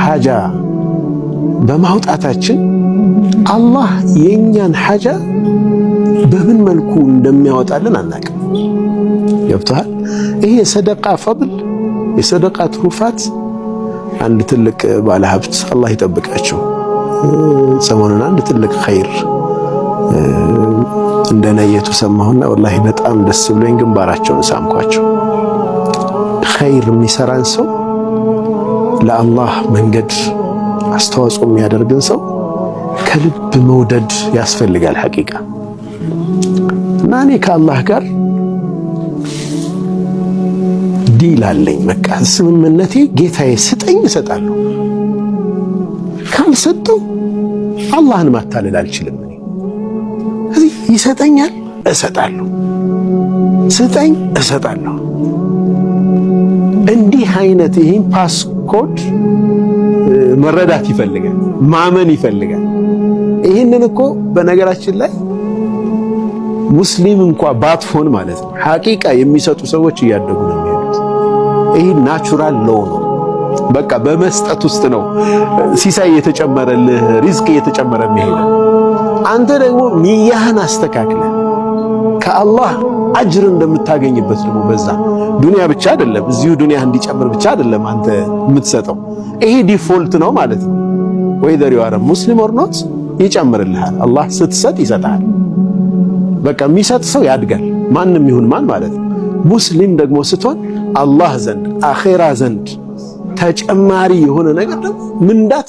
ሐጃ በማውጣታችን አላህ የኛን ሐጃ በምን መልኩ እንደሚያወጣልን አናውቅም። ገብቶሃል? ይሄ የሰደቃ ፈድል የሰደቃ ትሩፋት አንድ ትልቅ ባለሀብት አላህ ይጠብቃቸው ሰሞኑን አንድ ትልቅ ኸይር እንደነየቱ ሰማሁና ወላሂ በጣም ደስ ብሎኝ ግንባራቸውን ሳምኳቸው። ኸይር የሚሰራን ሰው ለአላህ መንገድ አስተዋጽኦ የሚያደርግን ሰው ከልብ መውደድ ያስፈልጋል ሐቂቃ። እና እኔ ከአላህ ጋር ዲል አለኝ። በቃ ስምምነቴ ጌታዬ ስጠኝ እሰጣለሁ፣ ካልሰጠው አላህን ማታለል አልችልም። እዚህ ይሰጠኛል እሰጣለሁ፣ ስጠኝ እሰጣለሁ። እንዲህ አይነት ይህን ፓስኮድ መረዳት ይፈልጋል፣ ማመን ይፈልጋል። ይህንን እኮ በነገራችን ላይ ሙስሊም እንኳ ባትሆን ማለት ነው ሐቂቃ የሚሰጡ ሰዎች እያደጉ ነው የሚሄዱት። ይህ ናቹራል ሎው ነው። በቃ በመስጠት ውስጥ ነው ሲሳይ የተጨመረልህ ሪዝቅ የተጨመረ የሚሄደው። አንተ ደግሞ ንያህን አስተካክለ ከአላህ አጅር እንደምታገኝበት ደግሞ በዛ ዱንያ ብቻ አይደለም እዚሁ ዱንያ እንዲጨምር ብቻ አይደለም አንተ የምትሰጠው። ይሄ ዲፎልት ነው ማለት ነው። ወይዘር you are ሙስሊም or not ይጨምርልሃል። አላህ ስትሰጥ ይሰጣል። በቃ የሚሰጥ ሰው ያድጋል፣ ማንም ይሁን ማን ማለት ነው። ሙስሊም ደግሞ ስትሆን አላህ ዘንድ አኺራ ዘንድ ተጨማሪ የሆነ ነገር ደግሞ ምንዳት